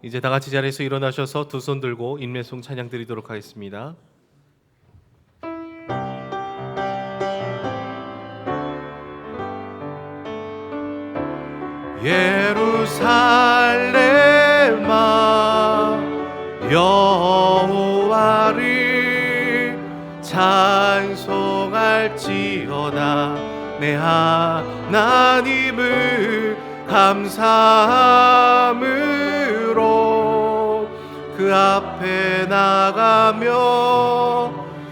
이제 다 같이 자리에서 일어나셔서 두 손 들고 인내송 찬양 드리도록 하겠습니다. 예루살렘아 여호와를 찬송할지어다. 내 하나님을 감사함으로 그 앞에 나가며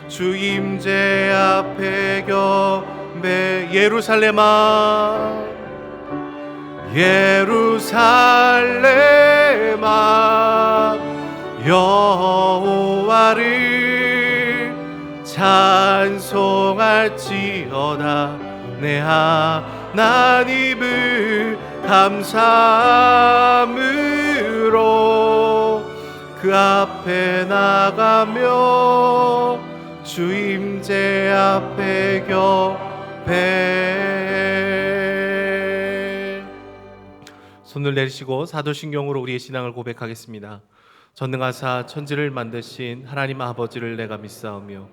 주 임재 앞에 경배. 예루살렘아 예루살렘아 여호와를 찬송할지어다. 내 하나님을 감사함으로 그 앞에 나가며 주 임재 앞에 경배. 손을 내리시고 사도신경으로 우리의 신앙을 고백하겠습니다. 전능하사 천지를 만드신 하나님 아버지를 내가 믿사오며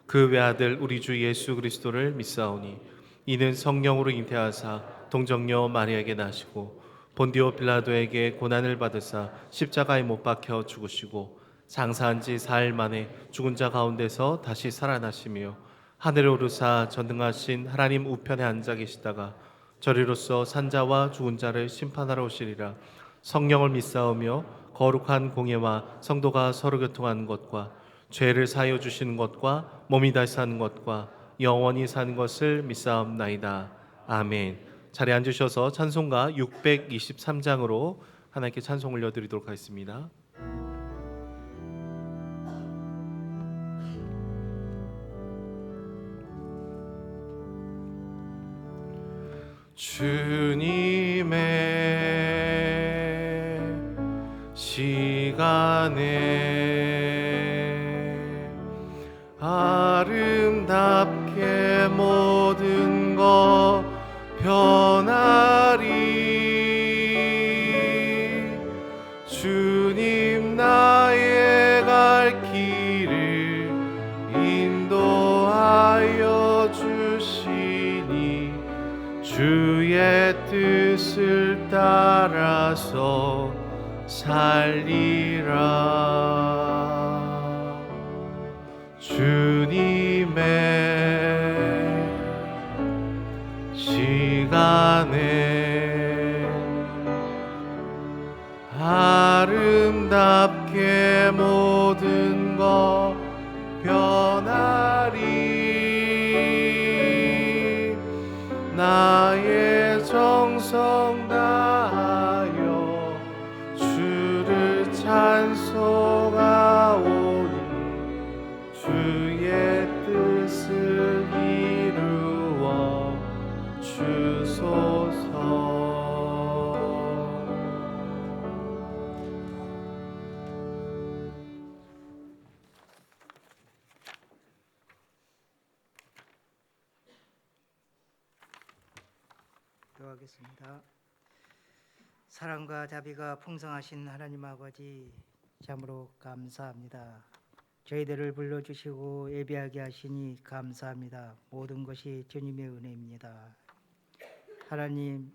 그 외아들 우리 주 예수 그리스도를 믿사오니 이는 성령으로 잉태하사 동정녀 마리아에게 나시고 본디오 빌라도에게 고난을 받으사 십자가에 못 박혀 죽으시고 장사한 지 사흘 만에 죽은 자 가운데서 다시 살아나시며 하늘에 오르사 전능하신 하나님 우편에 앉아 계시다가 저리로서 산자와 죽은 자를 심판하러 오시리라. 성령을 믿사오며 거룩한 공예와 성도가 서로 교통하는 것과 죄를 사하여 주시는 것과 몸이 다시 사는 것과 영원히 사는 것을 믿사옵나이다. 아멘. 자리에 앉으셔서 찬송가 623장으로 하나님께 찬송 올려드리도록 하겠습니다. 주님의 시간에 아름답게 모든 것 변하리. 주님 나의 갈 길을 인도하여 주시니 주의 뜻을 따라서 살리라. 주님의 시간에 아름답게 모든 것 변하리. 나의 정성 다하여 주를 찬송하오니 주의 뜻을 이루어 주소서. 기도하겠습니다. 사랑과 자비가 풍성하신 하나님 아버지, 참으로 감사합니다. 저희들을 불러주시고 예배하게 하시니 감사합니다. 모든 것이 주님의 은혜입니다. 하나님,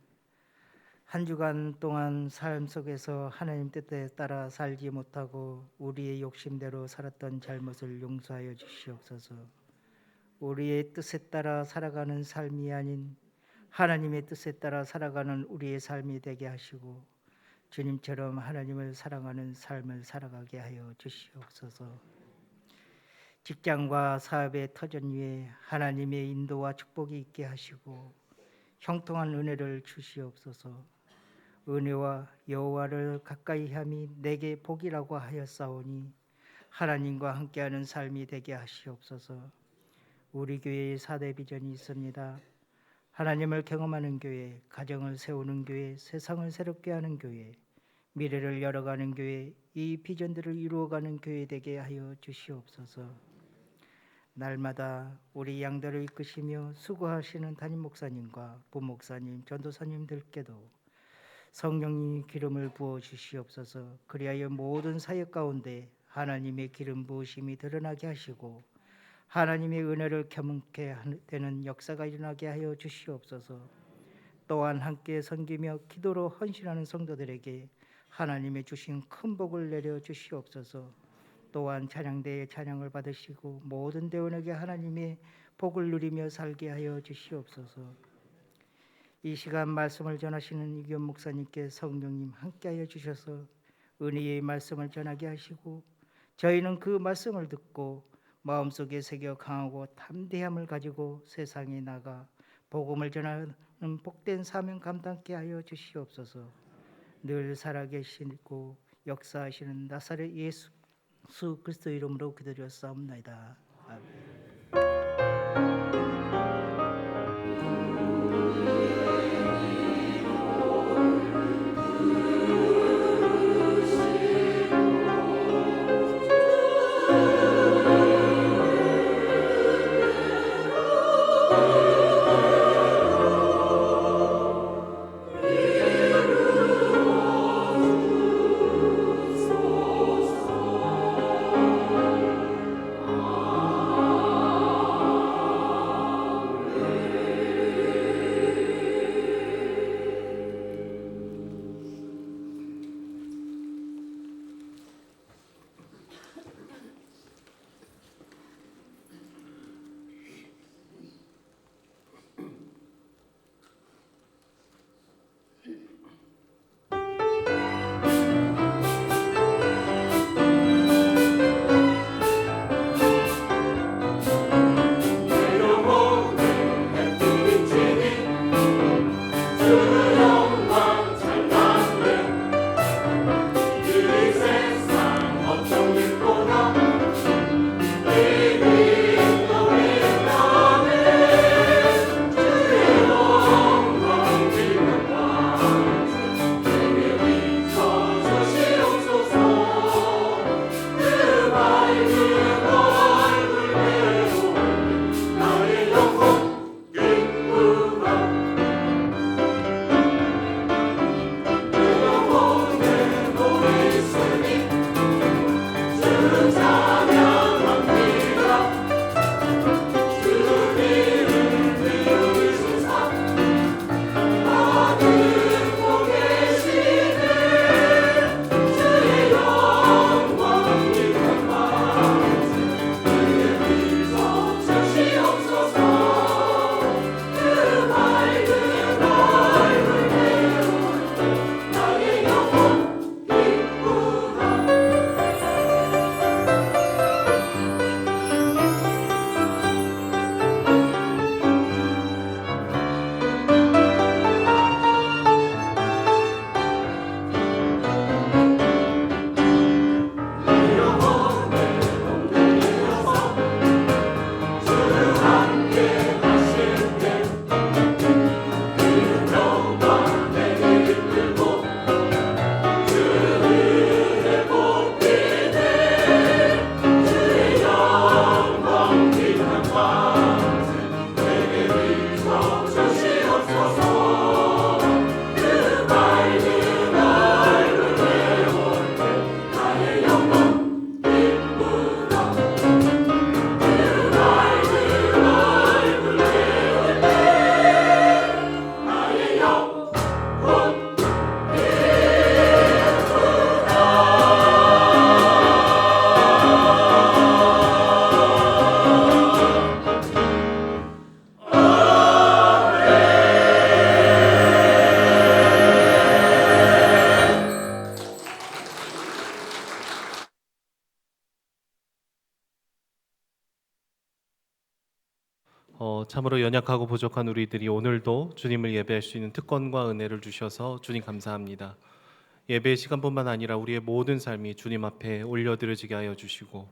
한 주간 동안 삶 속에서 하나님 뜻에 따라 살지 못하고 우리의 욕심대로 살았던 잘못을 용서하여 주시옵소서. 우리의 뜻에 따라 살아가는 삶이 아닌 하나님의 뜻에 따라 살아가는 우리의 삶이 되게 하시고 주님처럼 하나님을 사랑하는 삶을 살아가게 하여 주시옵소서. 직장과 사업의 터전 위에 하나님의 인도와 축복이 있게 하시고 형통한 은혜를 주시옵소서. 은혜와 여호와를 가까이 함이 내게 복이라고 하였사오니 하나님과 함께하는 삶이 되게 하시옵소서. 우리 교회에 4대 비전이 있습니다. 하나님을 경험하는 교회, 가정을 세우는 교회, 세상을 새롭게 하는 교회, 미래를 열어가는 교회, 이 비전들을 이루어가는 교회 되게 하여 주시옵소서. 날마다 우리 양들을 이끄시며 수고하시는 담임 목사님과 부목사님, 전도사님들께도 성령님이 기름을 부어 주시옵소서. 그리하여 모든 사역 가운데 하나님의 기름 부으심이 드러나게 하시고 하나님의 은혜를 경험케 되는 역사가 일어나게 하여 주시옵소서. 또한 함께 섬기며 기도로 헌신하는 성도들에게 하나님의 주신 큰 복을 내려 주시옵소서. 또한 찬양대의 찬양을 받으시고 모든 대원에게 하나님의 복을 누리며 살게 하여 주시옵소서. 이 시간 말씀을 전하시는 이규현 목사님께 성령님 함께하여 주셔서 은혜의 말씀을 전하게 하시고 저희는 그 말씀을 듣고 마음속에 새겨 강하고 담대함을 가지고 세상에 나가 복음을 전하는 복된 사명 감당케 하여 주시옵소서. 늘 살아계시고 역사하시는 나사렛 예수 그리스도 이름으로 기도드렸사옵나이다. 아멘. 참으로 연약하고 부족한 우리들이 오늘도 주님을 예배할 수 있는 특권과 은혜를 주셔서 주님 감사합니다. 예배의 시간뿐만 아니라 우리의 모든 삶이 주님 앞에 올려드려지게 하여 주시고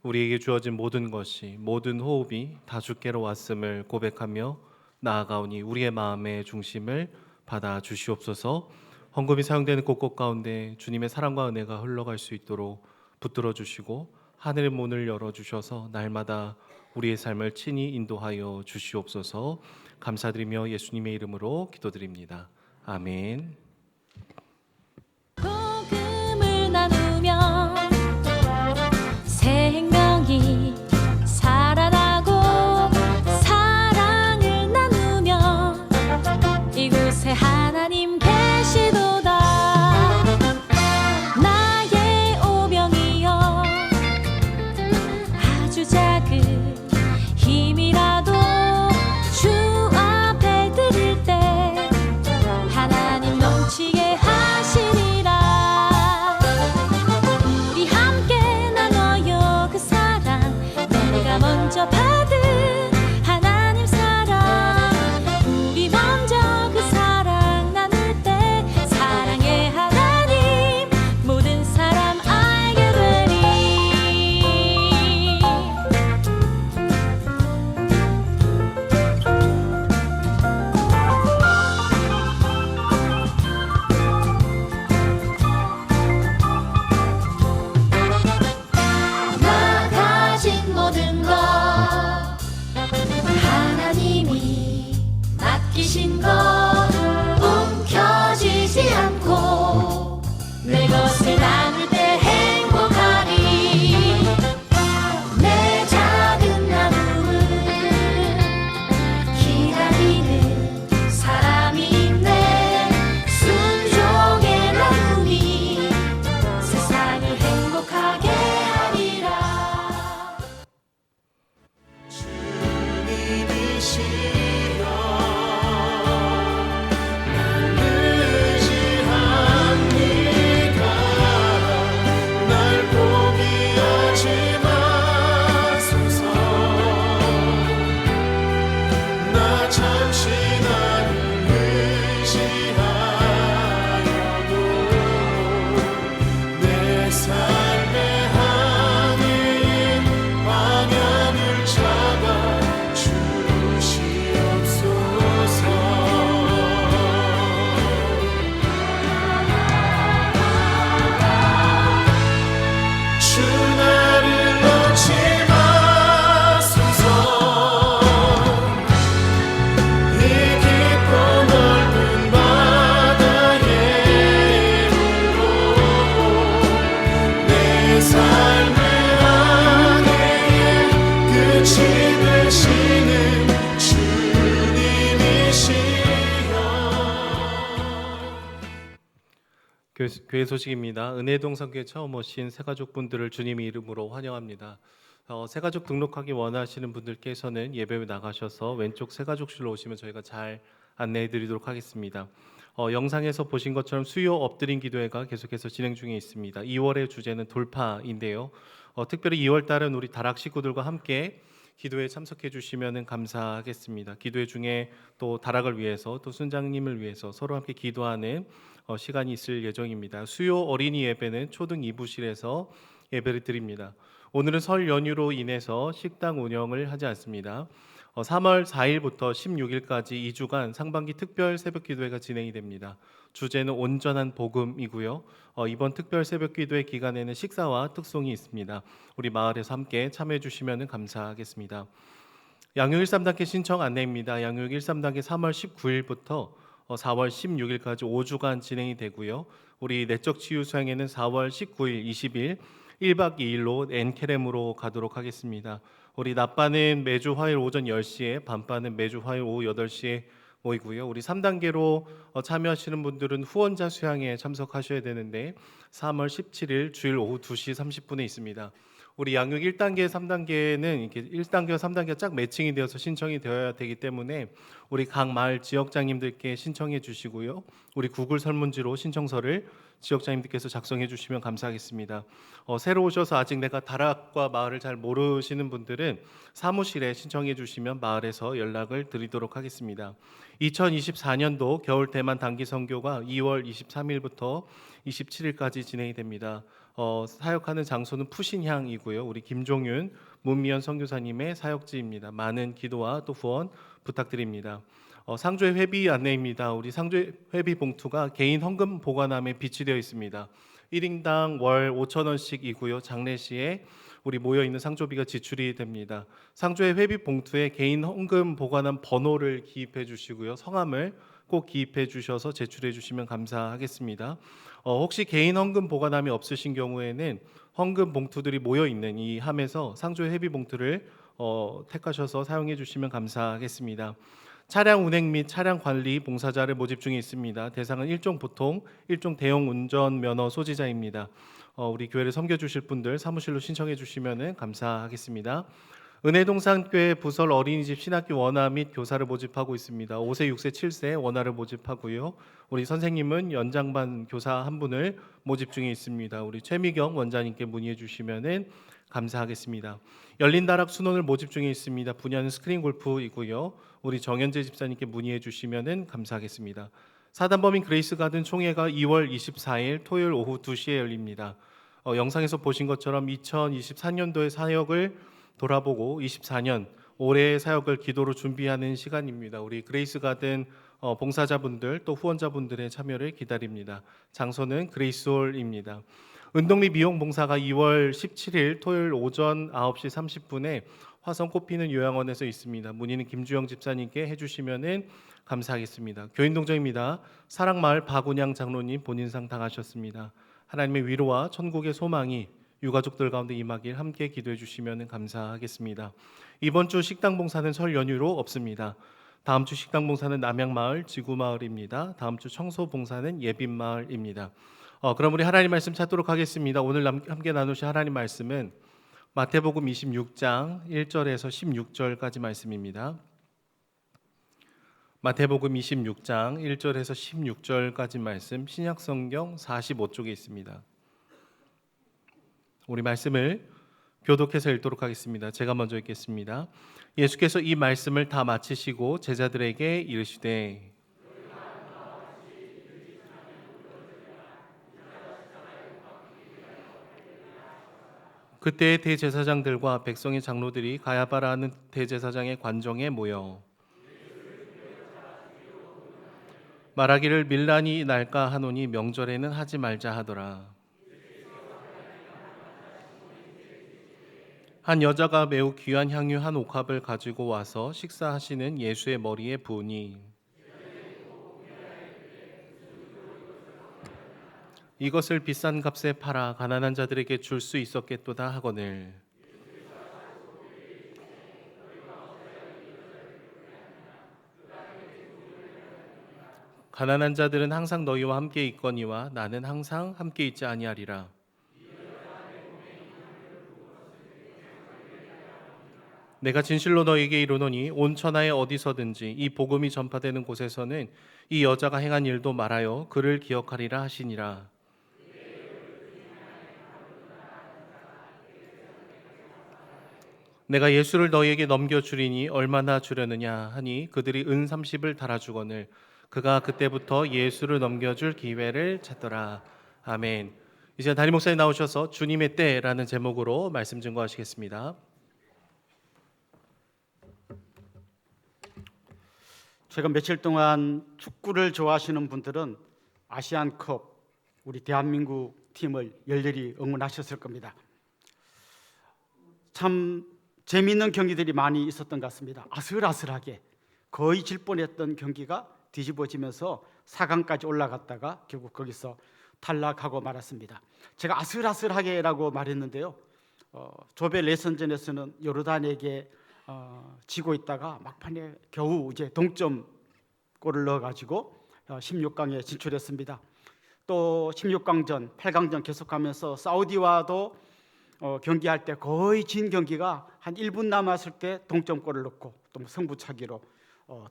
우리에게 주어진 모든 것이 모든 호흡이 다 주께로 왔음을 고백하며 나아가오니 우리의 마음의 중심을 받아 주시옵소서. 헌금이 사용되는 곳곳 가운데 주님의 사랑과 은혜가 흘러갈 수 있도록 붙들어 주시고 하늘의 문을 열어 주셔서 날마다 우리의 삶을 친히 인도하여 주시옵소서. 감사드리며 예수님의 이름으로 기도드립니다. 아멘. 교회 소식입니다. 은혜동 선교에 처음 오신 새가족분들을 주님의 이름으로 환영합니다. 새가족 등록하기 원하시는 분들께서는 예배에 나가셔서 왼쪽 새가족실로 오시면 저희가 잘 안내해 드리도록 하겠습니다. 영상에서 보신 것처럼 수요 엎드린 기도회가 계속해서 진행 중에 있습니다. 2월의 주제는 돌파인데요. 특별히 2월 달은 우리 다락 식구들과 함께 기도에 참석해 주시면 감사하겠습니다. 기도회 중에 또 다락을 위해서 또 순장님을 위해서 서로 함께 기도하는 시간이 있을 예정입니다. 수요 어린이 예배는 초등 2부실에서 예배를 드립니다. 오늘은 설 연휴로 인해서 식당 운영을 하지 않습니다. 3월 4일부터 16일까지 2주간 상반기 특별 새벽 기도회가 진행이 됩니다. 주제는 온전한 복음이고요. 이번 특별 새벽 기도회 기간에는 식사와 특송이 있습니다. 우리 마을에서 함께 참여해 주시면 감사하겠습니다. 양육 13단계 신청 안내입니다. 양육 13단계 3월 19일부터 4월 16일까지 5주간 진행이 되고요. 우리 내적 치유 수양회는 4월 19일, 20일 1박 2일로 엔케렘으로 가도록 하겠습니다. 우리 낮반은 매주 화요일 오전 10시에, 밤반은 매주 화요일 오후 8시에 모이고요. 우리 3단계로 참여하시는 분들은 후원자 수양에 참석하셔야 되는데 3월 17일 주일 오후 2시 30분에 있습니다. 우리 양육 1단계, 3단계는 이렇게 1단계와 3단계가 짝 매칭이 되어서 신청이 되어야 되기 때문에 우리 각 마을 지역장님들께 신청해 주시고요. 우리 구글 설문지로 신청서를 지역장님들께서 작성해 주시면 감사하겠습니다. 새로 오셔서 아직 내가 다락과 마을을 잘 모르시는 분들은 사무실에 신청해 주시면 마을에서 연락을 드리도록 하겠습니다. 2024년도 겨울 대만 단기 선교가 2월 23일부터 27일까지 진행이 됩니다. 사역하는 장소는 푸신향이고요. 우리 김종윤 문미연 선교사님의 사역지입니다. 많은 기도와 또 후원 부탁드립니다. 상조의 회비 안내입니다. 우리 상조의 회비 봉투가 개인 헌금 보관함에 비치되어 있습니다. 1인당 월 5,000원씩이고요. 장례시에 우리 모여 있는 상조비가 지출이 됩니다. 상조의 회비 봉투에 개인 헌금 보관함 번호를 기입해 주시고요. 성함을 꼭 기입해 주셔서 제출해 주시면 감사하겠습니다. 혹시 개인 헌금 보관함이 없으신 경우에는 헌금 봉투들이 모여 있는 이 함에서 상조의 회비 봉투를 택하셔서 사용해 주시면 감사하겠습니다. 차량 운행 및 차량 관리 봉사자를 모집 중에 있습니다. 대상은 일종 보통, 일종 대형 운전 면허 소지자입니다. 우리 교회를 섬겨 주실 분들 사무실로 신청해 주시면 감사하겠습니다. 은혜동산교회 부설 어린이집 신학교 원화 및 교사를 모집하고 있습니다. 5세, 6세, 7세 원화를 모집하고요. 우리 선생님은 연장반 교사 한 분을 모집 중에 있습니다. 우리 최미경 원장님께 문의해 주시면 감사하겠습니다. 열린다락 순원을 모집 중에 있습니다. 분야는 스크린 골프이고요. 우리 정현재 집사님께 문의해 주시면 감사하겠습니다. 사단법인 그레이스 가든 총회가 2월 24일 토요일 오후 2시에 열립니다. 영상에서 보신 것처럼 2024년도의 사역을 돌아보고 24년 올해의 사역을 기도로 준비하는 시간입니다. 우리 그레이스 가든 봉사자분들 또 후원자분들의 참여를 기다립니다. 장소는 그레이스홀입니다. 운동 및 미용 봉사가 2월 17일 토요일 오전 9시 30분에 화성 꽃피는 요양원에서 있습니다. 문의는 김주영 집사님께 해주시면 감사하겠습니다. 교인동정입니다. 사랑마을 박운양 장로님 본인상 당하셨습니다. 하나님의 위로와 천국의 소망이 유가족들 가운데 임하길 함께 기도해 주시면 감사하겠습니다. 이번 주 식당 봉사는 설 연휴로 없습니다. 다음 주 식당 봉사는 남양마을 지구마을입니다. 다음 주 청소 봉사는 예빈마을입니다. 그럼 우리 하나님 말씀 찾도록 하겠습니다. 오늘 함께 나누실 하나님 말씀은 마태복음 26장 1절에서 16절까지 말씀입니다. 마태복음 26장 1절에서 16절까지 말씀 신약성경 45쪽에 있습니다. 우리 말씀을 교독해서 읽도록 하겠습니다. 제가 먼저 읽겠습니다. 예수께서 이 말씀을 다 마치시고 제자들에게 이르시되 그때 대제사장들과 백성의 장로들이 가야바라는 대제사장의 관정에 모여 말하기를 밀란이 날까 하노니 명절에는 하지 말자 하더라. 한 여자가 매우 귀한 향유 한 옥합을 가지고 와서 식사하시는 예수의 머리에 부으니 이것을 비싼 값에 팔아 가난한 자들에게 줄 수 있었겠도다 하거늘 가난한 자들은 항상 너희와 함께 있거니와 나는 항상 함께 있지 아니하리라. 내가 진실로 너희에게 이르노니 온 천하에 어디서든지 이 복음이 전파되는 곳에서는 이 여자가 행한 일도 말하여 그를 기억하리라 하시니라. 내가 예수를 너희에게 넘겨주리니 얼마나 주려느냐 하니 그들이 은 30을 달아주거늘 그가 그때부터 예수를 넘겨줄 기회를 찾더라. 아멘. 이제 담임 목사님 나오셔서 주님의 때라는 제목으로 말씀 증거하시겠습니다. 최근 며칠 동안 축구를 좋아하시는 분들은 아시안컵 우리 대한민국 팀을 열렬히 응원하셨을 겁니다. 참 재미있는 경기들이 많이 있었던 것 같습니다. 아슬아슬하게 거의 질 뻔했던 경기가 뒤집어지면서 4강까지 올라갔다가 결국 거기서 탈락하고 말았습니다. 제가 아슬아슬하게라고 말했는데요. 조별 예선전에서는 요르단에게 지고 있다가 막판에 겨우 이제 동점골을 넣어가지고 16강에 진출했습니다. 또 16강전, 8강전 계속하면서 사우디와도 경기할 때 거의 진 경기가 한 1분 남았을 때 동점골을 넣고 또 승부차기로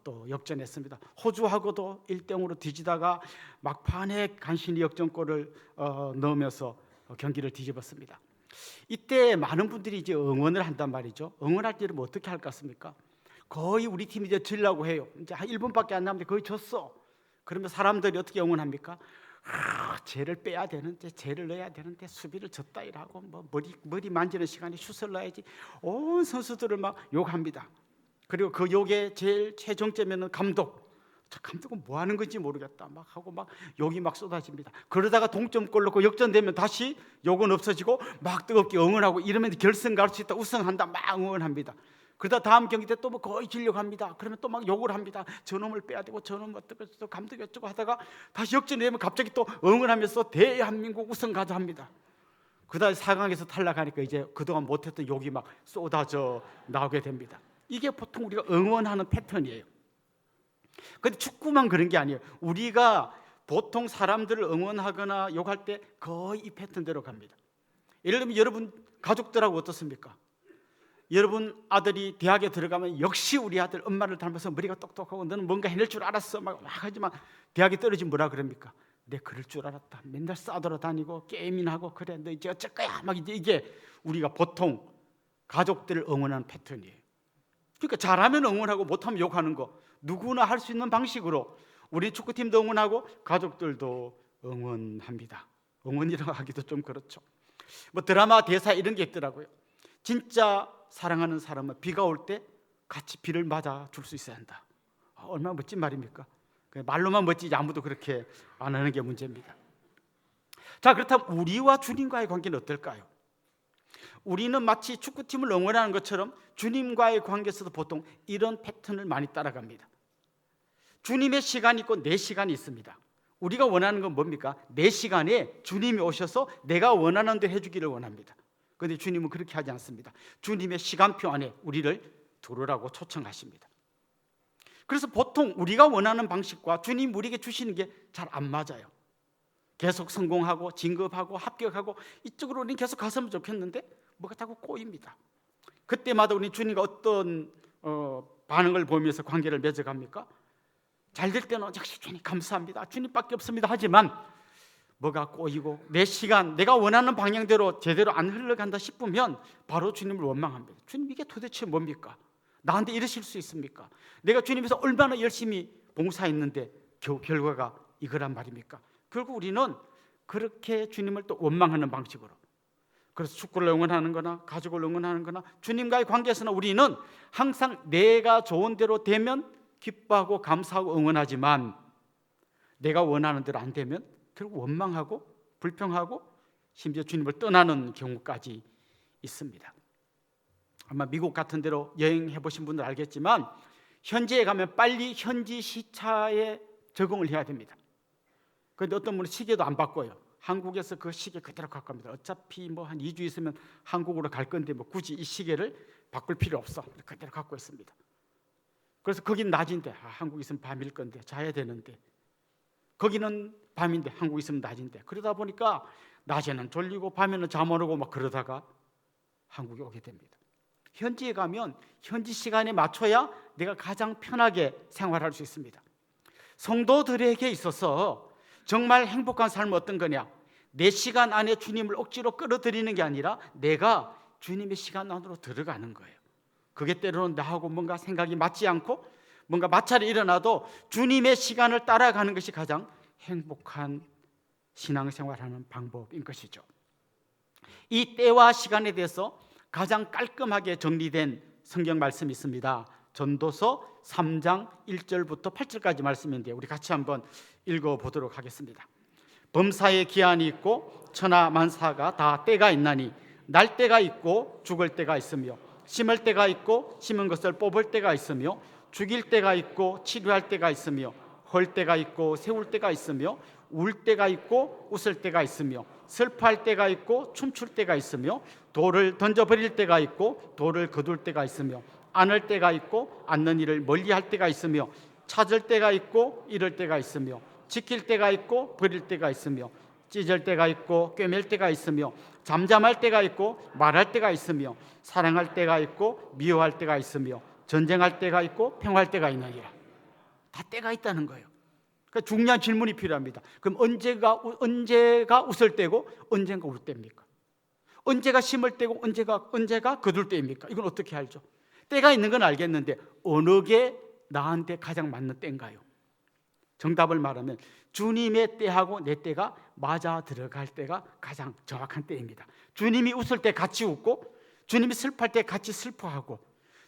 또 역전했습니다. 호주하고도 1-0으로 뒤지다가 막판에 간신히 역전골을 넣으면서 경기를 뒤집었습니다. 이때 많은 분들이 이제 응원을 한단 말이죠. 응원할 때는 뭐 어떻게 할 것 같습니까? 거의 우리 팀이 이제 지려고 해요. 이제 한 1분밖에 안 남았는데 거의 졌어. 그러면 사람들이 어떻게 응원합니까? 쟤를 빼야 되는데, 쟤를 넣어야 되는데 수비를 졌다 이라고 뭐 머리 만지는 시간에 슛을 넣어야지. 온 선수들을 막 욕합니다. 그리고 그 욕의 제일 최종점에는 감독. 저 감독은 뭐 하는 건지 모르겠다 막 하고 막 욕이 막 쏟아집니다. 그러다가 동점골 넣고 역전되면 다시 욕은 없어지고 막 뜨겁게 응원하고 이러면 결승 갈 수 있다, 우승한다 막 응원합니다. 그러다 다음 경기 때 또 뭐 거의 지려고 합니다. 그러면 또 막 욕을 합니다. 저놈을 빼야 되고 저놈 어떻게 또 감독이 어쩌고 하다가 다시 역전되면 갑자기 또 응원하면서 대한민국 우승 가자 합니다. 그다음에 4강에서 탈락하니까 이제 그동안 못했던 욕이 막 쏟아져 나오게 됩니다. 이게 보통 우리가 응원하는 패턴이에요. 그런데 축구만 그런 게 아니에요. 우리가 보통 사람들을 응원하거나 욕할 때 거의 이 패턴대로 갑니다. 예를 들면 여러분 가족들하고 어떻습니까? 여러분 아들이 대학에 들어가면 역시 우리 아들 엄마를 닮아서 머리가 똑똑하고 너는 뭔가 해낼 줄 알았어 막 하지만 대학에 떨어지면 뭐라 그럽니까? 내 그럴 줄 알았다. 맨날 싸돌아다니고 게임이나 하고 그래 너 이제 어쩔 거야 막 이게 우리가 보통 가족들을 응원하는 패턴이에요. 그러니까 잘하면 응원하고 못하면 욕하는 거 누구나 할 수 있는 방식으로 우리 축구팀도 응원하고 가족들도 응원합니다. 응원이라고 하기도 좀 그렇죠. 뭐 드라마 대사 이런 게 있더라고요. 진짜 사랑하는 사람은 비가 올 때 같이 비를 맞아 줄 수 있어야 한다. 얼마나 멋진 말입니까? 말로만 멋지지 아무도 그렇게 안 하는 게 문제입니다. 자, 그렇다면 우리와 주님과의 관계는 어떨까요? 우리는 마치 축구팀을 응원하는 것처럼 주님과의 관계에서도 보통 이런 패턴을 많이 따라갑니다. 주님의 시간이 있고 내 시간이 있습니다. 우리가 원하는 건 뭡니까? 내 시간에 주님이 오셔서 내가 원하는 대로 해주기를 원합니다. 그런데 주님은 그렇게 하지 않습니다. 주님의 시간표 안에 우리를 들어오라고 초청하십니다. 그래서 보통 우리가 원하는 방식과 주님 우리에게 주시는 게 잘 안 맞아요. 계속 성공하고 진급하고 합격하고 이쪽으로 우리는 계속 갔으면 좋겠는데 뭐가 자꾸 꼬입니다. 그때마다 우리 주님과 어떤 반응을 보이면서 관계를 맺어갑니까? 잘 될 때는 역시 주님 감사합니다. 주님밖에 없습니다. 하지만 뭐가 꼬이고 내 시간 내가 원하는 방향대로 제대로 안 흘러간다 싶으면 바로 주님을 원망합니다. 주님 이게 도대체 뭡니까? 나한테 이러실 수 있습니까? 내가 주님에서 얼마나 열심히 봉사했는데 겨우 결과가 이거란 말입니까? 결국 우리는 그렇게 주님을 또 원망하는 방식으로 그래서 축구를 응원하는 거나 가족을 응원하는 거나 주님과의 관계에서는 우리는 항상 내가 좋은 대로 되면 기뻐하고 감사하고 응원하지만 내가 원하는 대로 안 되면 결국 원망하고 불평하고 심지어 주님을 떠나는 경우까지 있습니다. 아마 미국 같은 데로 여행해 보신 분들 알겠지만 현지에 가면 빨리 현지 시차에 적응을 해야 됩니다. 그런데 어떤 분은 시계도 안 바꿔요. 한국에서 그 시계 그대로 갖고 갑니다. 어차피 뭐 한 2주 있으면 한국으로 갈 건데 뭐 굳이 이 시계를 바꿀 필요 없어. 그대로 갖고 있습니다. 그래서 거긴 낮인데 한국 있으면 밤일 건데 자야 되는데 거기는 밤인데 한국에 있으면 낮인데, 그러다 보니까 낮에는 졸리고 밤에는 잠 안 오고 막 그러다가 한국에 오게 됩니다. 현지에 가면 현지 시간에 맞춰야 내가 가장 편하게 생활할 수 있습니다. 성도들에게 있어서 정말 행복한 삶은 어떤 거냐? 내 시간 안에 주님을 억지로 끌어들이는 게 아니라 내가 주님의 시간 안으로 들어가는 거예요. 그게 때로는 나하고 뭔가 생각이 맞지 않고 뭔가 마찰이 일어나도 주님의 시간을 따라가는 것이 가장 행복한 신앙생활하는 방법인 것이죠. 이 때와 시간에 대해서 가장 깔끔하게 정리된 성경 말씀이 있습니다. 전도서 3장 1절부터 8절까지 말씀인데 우리 같이 한번 읽어보도록 하겠습니다. 범사에 기한이 있고 천하 만사가 다 때가 있나니 날 때가 있고 죽을 때가 있으며 심을 때가 있고 심은 것을 뽑을 때가 있으며 죽일 때가 있고 치료할 때가 있으며 헐 때가 있고 세울 때가 있으며 울 때가 있고 웃을 때가 있으며 슬퍼할 때가 있고 춤출 때가 있으며 돌을 던져버릴 때가 있고 돌을 거둘 때가 있으며 안을 때가 있고 않는 일을 멀리할 때가 있으며 찾을 때가 있고 잃을 때가 있으며 지킬 때가 있고 버릴 때가 있으며 찢을 때가 있고 꿰맬 때가 있으며 잠잠할 때가 있고 말할 때가 있으며 사랑할 때가 있고 미워할 때가 있으며 전쟁할 때가 있고 평화할 때가 있느니라. 다 때가 있다는 거예요. 그러니까 중요한 질문이 필요합니다. 그럼 언제가 웃을 때고 언제가 울 때입니까? 언제가 심을 때고 언제가 거둘 때입니까? 이건 어떻게 알죠? 때가 있는 건 알겠는데 어느 게 나한테 가장 맞는 때인가요? 정답을 말하면 주님의 때하고 내 때가 맞아 들어갈 때가 가장 정확한 때입니다. 주님이 웃을 때 같이 웃고 주님이 슬퍼할 때 같이 슬퍼하고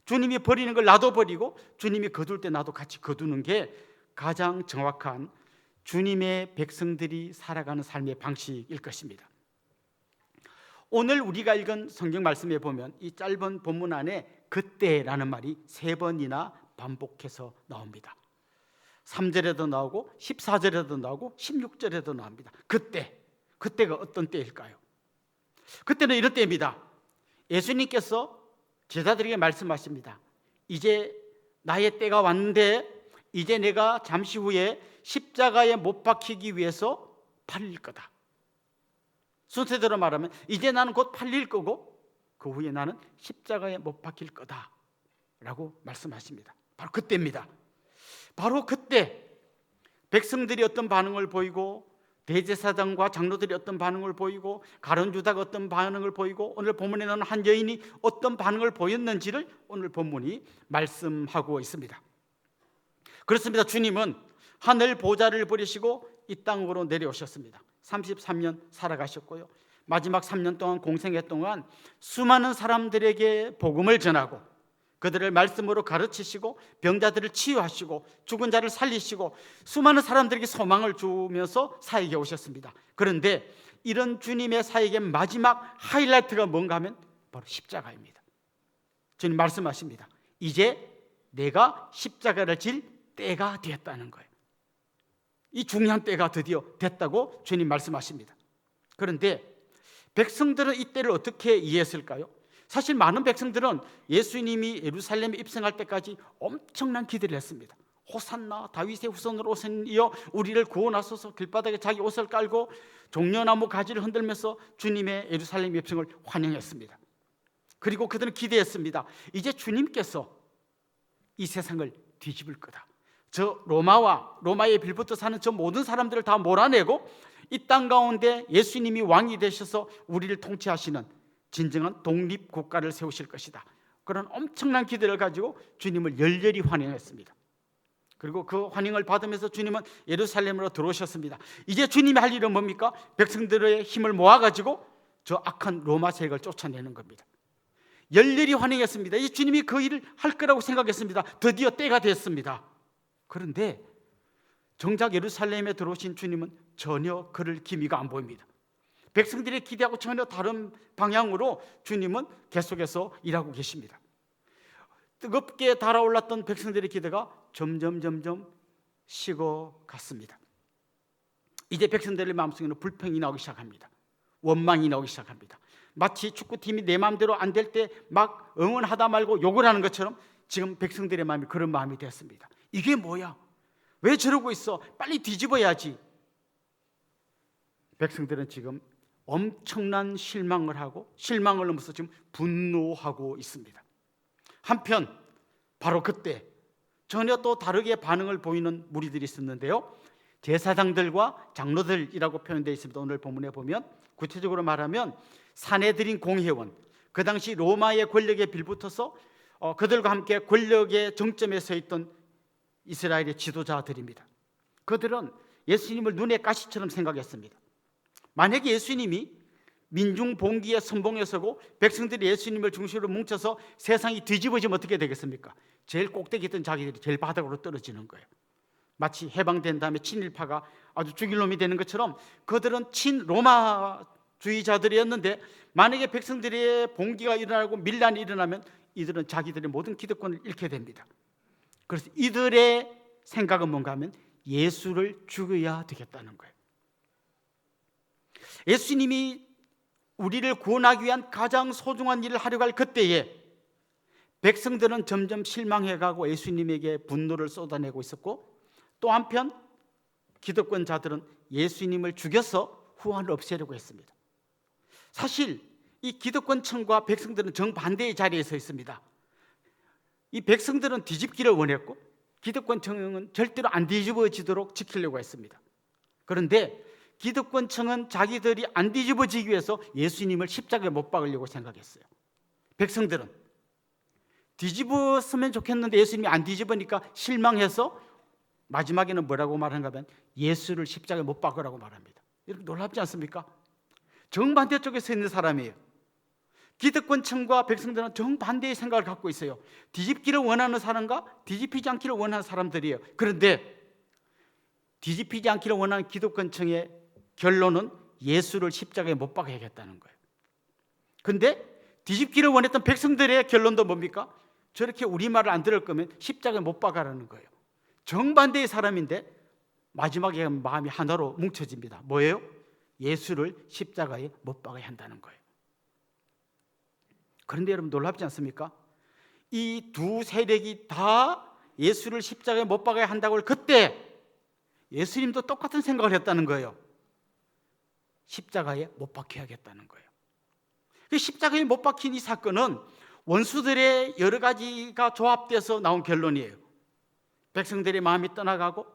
주님이 버리는 걸 나도 버리고 주님이 거둘 때 나도 같이 거두는 게 가장 정확한 주님의 백성들이 살아가는 삶의 방식일 것입니다. 오늘 우리가 읽은 성경 말씀에 보면 이 짧은 본문 안에 그때라는 말이 3번이나 반복해서 나옵니다. 3절에도 나오고 14절에도 나오고 16절에도 나옵니다. 그때가 어떤 때일까요? 그때는 이런 때입니다. 예수님께서 제자들에게 말씀하십니다. 이제 나의 때가 왔는데 이제 내가 잠시 후에 십자가에 못 박히기 위해서 팔릴 거다. 순서대로 말하면 이제 나는 곧 팔릴 거고 그 후에 나는 십자가에 못 박힐 거다 라고 말씀하십니다. 바로 그때입니다. 바로 그때 백성들이 어떤 반응을 보이고 대제사장과 장로들이 어떤 반응을 보이고 가룟유다가 어떤 반응을 보이고 오늘 본문에 나오는 한 여인이 어떤 반응을 보였는지를 오늘 본문이 말씀하고 있습니다. 그렇습니다. 주님은 하늘 보좌를 버리시고 이 땅으로 내려오셨습니다. 33년 살아가셨고요. 마지막 3년 동안 공생애 동안 수많은 사람들에게 복음을 전하고 그들을 말씀으로 가르치시고 병자들을 치유하시고 죽은 자를 살리시고 수많은 사람들에게 소망을 주면서 사역에 오셨습니다. 그런데 이런 주님의 사역의 마지막 하이라이트가 뭔가 하면 바로 십자가입니다. 주님 말씀하십니다. 이제 내가 십자가를 질 때가 되었다는 거예요. 이 중요한 때가 드디어 됐다고 주님 말씀하십니다. 그런데 백성들은 이 때를 어떻게 이해했을까요? 사실 많은 백성들은 예수님이 예루살렘에 입성할 때까지 엄청난 기대를 했습니다. 호산나 다윗의 후손으로 오시니여 우리를 구원하소서. 길바닥에 자기 옷을 깔고 종려나무 가지를 흔들면서 주님의 예루살렘 입성을 환영했습니다. 그리고 그들은 기대했습니다. 이제 주님께서 이 세상을 뒤집을 거다. 저 로마에 빌붙어 사는 저 모든 사람들을 다 몰아내고 이 땅 가운데 예수님이 왕이 되셔서 우리를 통치하시는 진정한 독립국가를 세우실 것이다. 그런 엄청난 기대를 가지고 주님을 열렬히 환영했습니다. 그리고 그 환영을 받으면서 주님은 예루살렘으로 들어오셨습니다. 이제 주님이 할 일은 뭡니까? 백성들의 힘을 모아가지고 저 악한 로마 세력을 쫓아내는 겁니다. 열렬히 환영했습니다. 이제 주님이 그 일을 할 거라고 생각했습니다. 드디어 때가 됐습니다. 그런데 정작 예루살렘에 들어오신 주님은 전혀 그럴 기미가 안 보입니다. 백성들의 기대하고 전혀 다른 방향으로 주님은 계속해서 일하고 계십니다. 뜨겁게 달아올랐던 백성들의 기대가 점점 식어갔습니다. 이제 백성들의 마음속에는 불평이 나오기 시작합니다. 원망이 나오기 시작합니다. 마치 축구팀이 내 마음대로 안 될 때 막 응원하다 말고 욕을 하는 것처럼 지금 백성들의 마음이 그런 마음이 됐습니다. 이게 뭐야? 왜 저러고 있어? 빨리 뒤집어야지. 백성들은 지금 엄청난 실망을 하고 실망을 넘어서 지금 분노하고 있습니다. 한편 바로 그때 전혀 또 다르게 반응을 보이는 무리들이 있었는데요. 제사장들과 장로들이라고 표현되어 있습니다. 오늘 본문에 보면 구체적으로 말하면 사내들인 공회원, 그 당시 로마의 권력에 빌붙어서 그들과 함께 권력의 정점에 서 있던 이스라엘의 지도자들입니다. 그들은 예수님을 눈의 가시처럼 생각했습니다. 만약에 예수님이 민중 봉기의 선봉에 서고 백성들이 예수님을 중심으로 뭉쳐서 세상이 뒤집어지면 어떻게 되겠습니까? 제일 꼭대기 있던 자기들이 제일 바닥으로 떨어지는 거예요. 마치 해방된 다음에 친일파가 아주 죽일 놈이 되는 것처럼 그들은 친로마주의자들이었는데 만약에 백성들의 봉기가 일어나고 밀란이 일어나면 이들은 자기들의 모든 기득권을 잃게 됩니다. 그래서 이들의 생각은 뭔가 하면 예수를 죽여야 되겠다는 거예요. 예수님이 우리를 구원하기 위한 가장 소중한 일을 하려고 할 그때에 백성들은 점점 실망해가고 예수님에게 분노를 쏟아내고 있었고, 또 한편 기득권자들은 예수님을 죽여서 후환을 없애려고 했습니다. 사실 이 기득권층과 백성들은 정반대의 자리에 서 있습니다. 이 백성들은 뒤집기를 원했고 기득권층은 절대로 안 뒤집어지도록 지키려고 했습니다. 그런데 기득권층은 자기들이 안 뒤집어지기 위해서 예수님을 십자가에 못 박으려고 생각했어요. 백성들은 뒤집었으면 좋겠는데 예수님이 안 뒤집으니까 실망해서 마지막에는 뭐라고 말하는가 하면 예수를 십자가에 못 박으라고 말합니다. 이렇게 놀랍지 않습니까? 정반대 쪽에 서 있는 사람이에요. 기득권층과 백성들은 정반대의 생각을 갖고 있어요. 뒤집기를 원하는 사람과 뒤집히지 않기를 원하는 사람들이에요. 그런데 뒤집히지 않기를 원하는 기득권층의 결론은 예수를 십자가에 못 박아야겠다는 거예요. 그런데 뒤집기를 원했던 백성들의 결론도 뭡니까? 저렇게 우리말을 안 들을 거면 십자가에 못 박아라는 거예요. 정반대의 사람인데 마지막에 마음이 하나로 뭉쳐집니다. 뭐예요? 예수를 십자가에 못 박아야 한다는 거예요. 그런데 여러분 놀랍지 않습니까? 이 두 세력이 다 예수를 십자가에 못 박아야 한다고 할 그때 예수님도 똑같은 생각을 했다는 거예요. 십자가에 못 박혀야겠다는 거예요. 십자가에 못 박힌 이 사건은 원수들의 여러 가지가 조합돼서 나온 결론이에요. 백성들의 마음이 떠나가고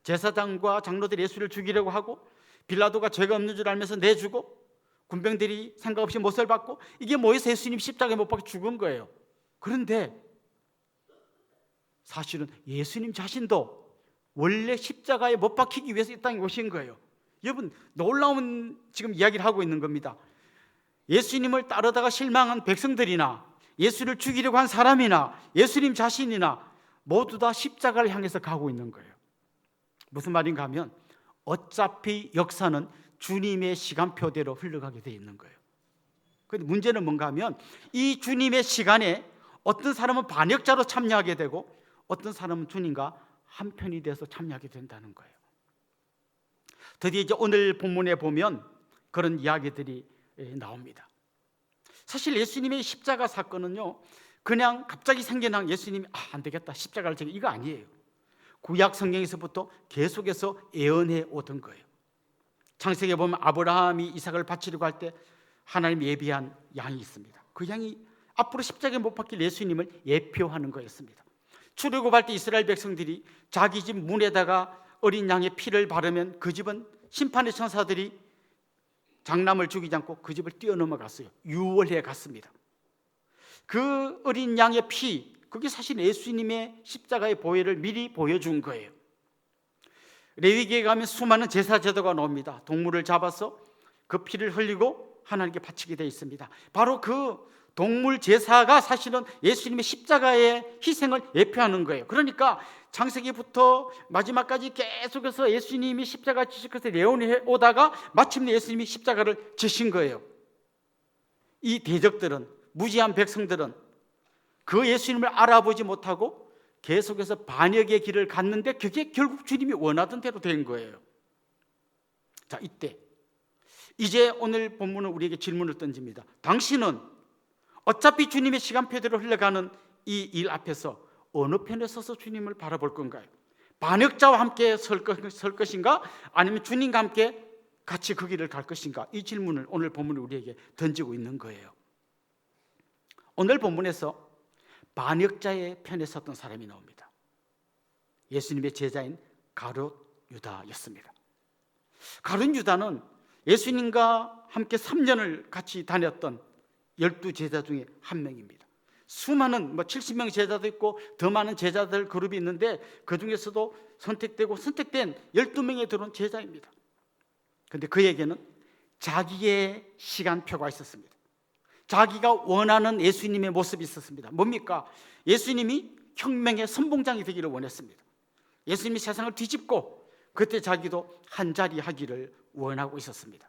제사장과 장로들이 예수를 죽이려고 하고 빌라도가 죄가 없는 줄 알면서 내주고 군병들이 생각 없이 못을 받고 이게 모여서 예수님 십자가에 못 박혀 죽은 거예요. 그런데 사실은 예수님 자신도 원래 십자가에 못 박히기 위해서 이 땅에 오신 거예요. 여러분 놀라운 지금 이야기를 하고 있는 겁니다. 예수님을 따르다가 실망한 백성들이나 예수를 죽이려고 한 사람이나 예수님 자신이나 모두 다 십자가를 향해서 가고 있는 거예요. 무슨 말인가 하면 어차피 역사는 주님의 시간표대로 흘러가게 돼 있는 거예요. 그런데 문제는 뭔가 하면 이 주님의 시간에 어떤 사람은 반역자로 참여하게 되고 어떤 사람은 주님과 한편이 돼서 참여하게 된다는 거예요. 드디어 이제 오늘 본문에 보면 그런 이야기들이 나옵니다. 사실 예수님의 십자가 사건은요, 그냥 갑자기 생겨난 예수님이 안 되겠다 십자가를 지금 이거 아니에요. 구약 성경에서부터 계속해서 예언해 오던 거예요. 창세기에 보면 아브라함이 이삭을 바치려고 할 때 하나님이 예비한 양이 있습니다. 그 양이 앞으로 십자가에 못 박힐 예수님을 예표하는 거였습니다. 출애굽할 때 이스라엘 백성들이 자기 집 문에다가 어린 양의 피를 바르면 그 집은 심판의 천사들이 장남을 죽이지 않고 그 집을 뛰어넘어갔어요. 유월해 갔습니다. 그 어린 양의 피, 그게 사실 예수님의 십자가의 보혈을 미리 보여준 거예요. 레위기에 가면 수많은 제사 제도가 나옵니다. 동물을 잡아서 그 피를 흘리고 하나님께 바치게 되어 있습니다. 바로 그 동물 제사가 사실은 예수님의 십자가의 희생을 예표하는 거예요. 그러니까 창세기부터 마지막까지 계속해서 예수님이 십자가 지실 것을 예언해 오다가 마침내 예수님이 십자가를 지신 거예요. 이 대적들은, 무지한 백성들은 그 예수님을 알아보지 못하고 계속해서 반역의 길을 갔는데 그게 결국 주님이 원하던 대로 된 거예요. 자, 이때 이제 오늘 본문은 우리에게 질문을 던집니다. 당신은 어차피 주님의 시간표대로 흘러가는 이 일 앞에서 어느 편에 서서 주님을 바라볼 건가요? 반역자와 함께 설 것인가? 아니면 주님과 함께 같이 그 길을 갈 것인가? 이 질문을 오늘 본문이 우리에게 던지고 있는 거예요. 오늘 본문에서 반역자의 편에 섰던 사람이 나옵니다. 예수님의 제자인 가룟 유다였습니다. 가룟 유다는 예수님과 함께 3년을 같이 다녔던 12제자 중에 한 명입니다. 수많은 70명 제자도 있고 더 많은 제자들 그룹이 있는데 그 중에서도 선택된 12명에 들어온 제자입니다. 그런데 그에게는 자기의 시간표가 있었습니다. 자기가 원하는 예수님의 모습이 있었습니다. 뭡니까? 예수님이 혁명의 선봉장이 되기를 원했습니다. 예수님이 세상을 뒤집고 그때 자기도 한자리 하기를 원하고 있었습니다.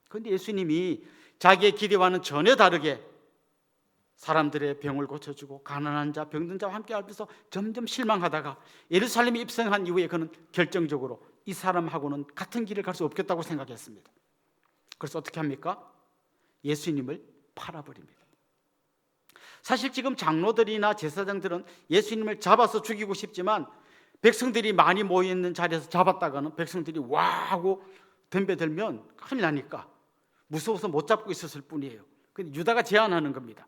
그런데 예수님이 자기의 기대와는 전혀 다르게 사람들의 병을 고쳐주고 가난한 자, 병든 자와 함께 하면서 점점 실망하다가 예루살렘에 입성한 이후에 그는 결정적으로 이 사람하고는 같은 길을 갈 수 없겠다고 생각했습니다. 그래서 어떻게 합니까? 예수님을 팔아버립니다. 사실 지금 장로들이나 제사장들은 예수님을 잡아서 죽이고 싶지만 백성들이 많이 모여있는 자리에서 잡았다가는 백성들이 와 하고 덤벼들면 큰일 나니까 무서워서 못 잡고 있었을 뿐이에요. 근데 유다가 제안하는 겁니다.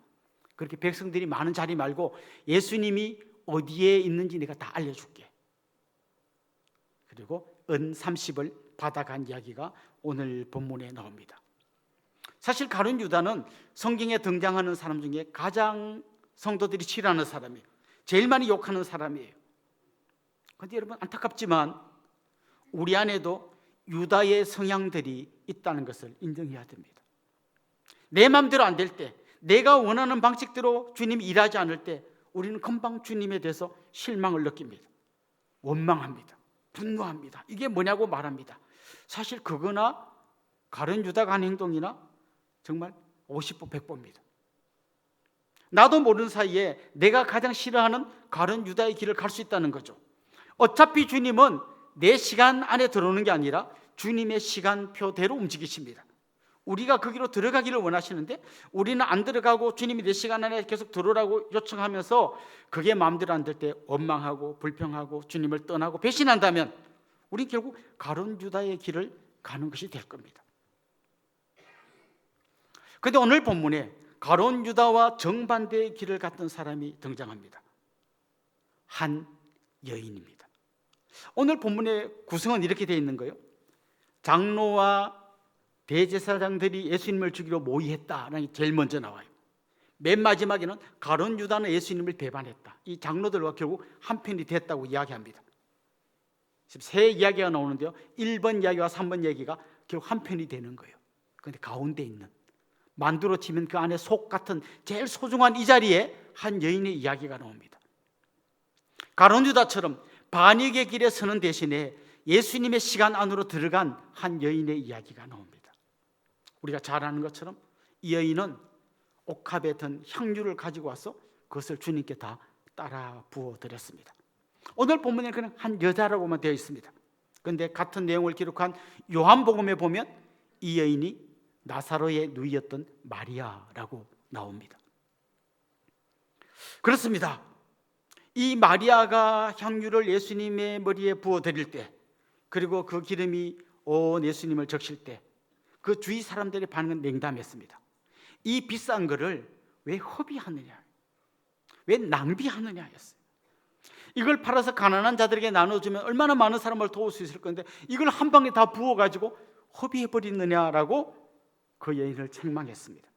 그렇게 백성들이 많은 자리 말고 예수님이 어디에 있는지 내가 다 알려줄게. 그리고 은 30을 받아간 이야기가 오늘 본문에 나옵니다. 사실 가룟 유다는 성경에 등장하는 사람 중에 가장 성도들이 싫어하는 사람이에요. 제일 많이 욕하는 사람이에요. 그런데 여러분 안타깝지만 우리 안에도 유다의 성향들이 있다는 것을 인정해야 됩니다. 내 마음대로 안 될 때, 내가 원하는 방식대로 주님이 일하지 않을 때 우리는 금방 주님에 대해서 실망을 느낍니다. 원망합니다. 분노합니다. 이게 뭐냐고 말합니다. 사실 그거나 가룟 유다가 한 행동이나 정말 50보 100보입니다. 나도 모르는 사이에 내가 가장 싫어하는 가룟 유다의 길을 갈 수 있다는 거죠. 어차피 주님은 내 시간 안에 들어오는 게 아니라 주님의 시간표대로 움직이십니다. 우리가 그 길로 들어가기를 원하시는데 우리는 안 들어가고 주님이 내 시간 안에 계속 들어오라고 요청하면서 그게 마음대로 안 될 때 원망하고 불평하고 주님을 떠나고 배신한다면 우리는 결국 가룟 유다의 길을 가는 것이 될 겁니다. 그런데 오늘 본문에 가룟 유다와 정반대의 길을 갔던 사람이 등장합니다. 한 여인입니다. 오늘 본문의 구성은 이렇게 되어 있는 거예요. 장로와 대제사장들이 예수님을 죽이러 모의했다라는 게 제일 먼저 나와요. 맨 마지막에는 가룟 유다는 예수님을 배반했다. 이 장로들과 결국 한편이 됐다고 이야기합니다. 지금 세 이야기가 나오는데요. 1번 이야기와 3번 이야기가 결국 한편이 되는 거예요. 그런데 가운데 있는 만두로 치면 그 안에 속 같은 제일 소중한 이 자리에 한 여인의 이야기가 나옵니다. 가룟 유다처럼 반역의 길에 서는 대신에 예수님의 시간 안으로 들어간 한 여인의 이야기가 나옵니다. 우리가 잘 아는 것처럼 이 여인은 옥합에 든 향유를 가지고 와서 그것을 주님께 다 따라 부어드렸습니다. 오늘 본문에 그냥 한 여자라고만 되어 있습니다. 그런데 같은 내용을 기록한 요한복음에 보면 이 여인이 나사로의 누이였던 마리아라고 나옵니다. 그렇습니다. 이 마리아가 향유를 예수님의 머리에 부어드릴 때 그리고 그 기름이 온 예수님을 적실 때 그 주위 사람들의 반응은 냉담했습니다. 이 비싼 거를 왜 허비하느냐, 왜 낭비하느냐였어요. 이걸 팔아서 가난한 자들에게 나눠주면 얼마나 많은 사람을 도울 수 있을 건데 이걸 한 방에 다 부어가지고 허비해버리느냐라고 그 여인을 책망했습니다.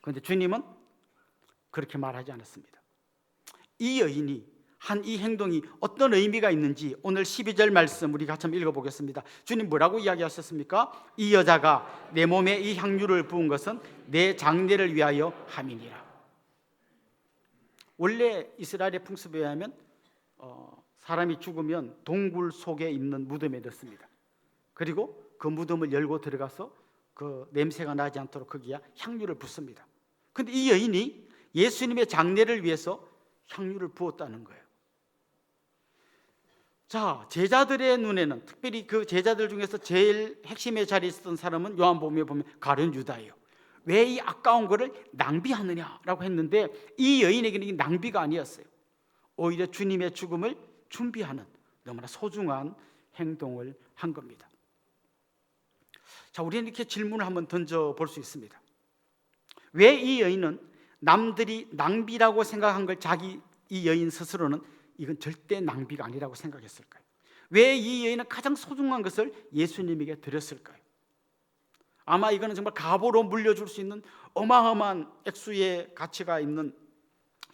그런데 주님은 그렇게 말하지 않았습니다. 이 여인이 한 이 행동이 어떤 의미가 있는지 오늘 12절 말씀 우리 같이 한번 읽어보겠습니다. 주님 뭐라고 이야기하셨습니까? 이 여자가 내 몸에 이 향유를 부은 것은 내 장례를 위하여 함이니라. 원래 이스라엘의 풍습에 의하면 사람이 죽으면 동굴 속에 있는 무덤에 넣습니다. 그리고 그 무덤을 열고 들어가서 그 냄새가 나지 않도록 거기에 향유를 붓습니다. 그런데 이 여인이 예수님의 장례를 위해서 향유를 부었다는 거예요. 자, 제자들의 눈에는 특별히 그 제자들 중에서 제일 핵심의 자리에 있었던 사람은 요한복음에 보면 가룟 유다예요. 왜 이 아까운 거를 낭비하느냐라고 했는데 이 여인에게는 낭비가 아니었어요. 오히려 주님의 죽음을 준비하는 너무나 소중한 행동을 한 겁니다. 자, 우리는 이렇게 질문을 한번 던져볼 수 있습니다. 왜 이 여인은 남들이 낭비라고 생각한 걸 이 여인 스스로는 이건 절대 낭비가 아니라고 생각했을까요? 왜 이 여인은 가장 소중한 것을 예수님에게 드렸을까요? 아마 이거는 정말 갑오로 물려줄 수 있는 어마어마한 액수의 가치가 있는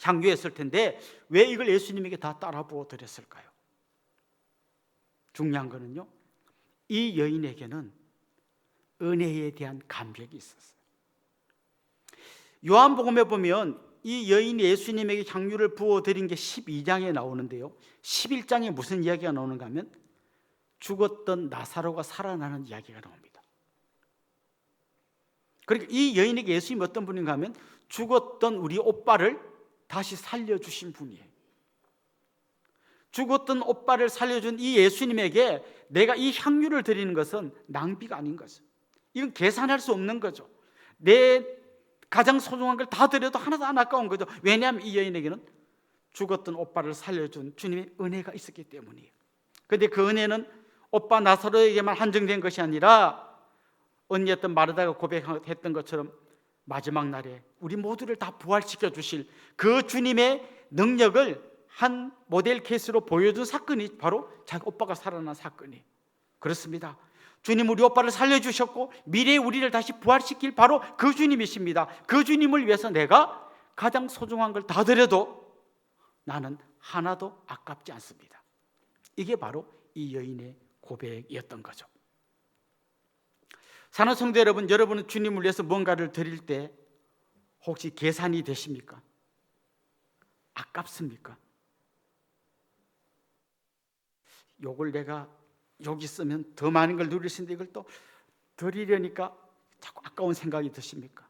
향유였을 텐데 왜 이걸 예수님에게 다 따라 부어 드렸을까요? 중요한 거는요, 이 여인에게는 은혜에 대한 감격이 있었어요. 요한복음에 보면 이 여인이 예수님에게 향유를 부어드린 게 12장에 나오는데요, 11장에 무슨 이야기가 나오는가 하면 죽었던 나사로가 살아나는 이야기가 나옵니다. 그러니까 이 여인에게 예수님이 어떤 분인가 하면 죽었던 우리 오빠를 다시 살려주신 분이에요. 죽었던 오빠를 살려준 이 예수님에게 내가 이 향유를 드리는 것은 낭비가 아닌 거죠. 이건 계산할 수 없는 거죠. 내 가장 소중한 걸 다 드려도 하나도 안 아까운 거죠. 왜냐하면 이 여인에게는 죽었던 오빠를 살려준 주님의 은혜가 있었기 때문이에요. 그런데 그 은혜는 오빠 나사로에게만 한정된 것이 아니라 언니였던 마르다가 고백했던 것처럼 마지막 날에 우리 모두를 다 부활시켜 주실 그 주님의 능력을 한 모델 케이스로 보여준 사건이 바로 자기 오빠가 살아난 사건이에요. 그렇습니다. 주님 우리 오빠를 살려주셨고 미래에 우리를 다시 부활시킬 바로 그 주님이십니다. 그 주님을 위해서 내가 가장 소중한 걸 다 드려도 나는 하나도 아깝지 않습니다. 이게 바로 이 여인의 고백이었던 거죠. 사랑하는 성도 여러분, 여러분은 주님을 위해서 뭔가를 드릴 때 혹시 계산이 되십니까? 아깝습니까? 요걸 내가 여기 쓰면 더 많은 걸 누릴 수 있는데 이걸 또 드리려니까 자꾸 아까운 생각이 드십니까?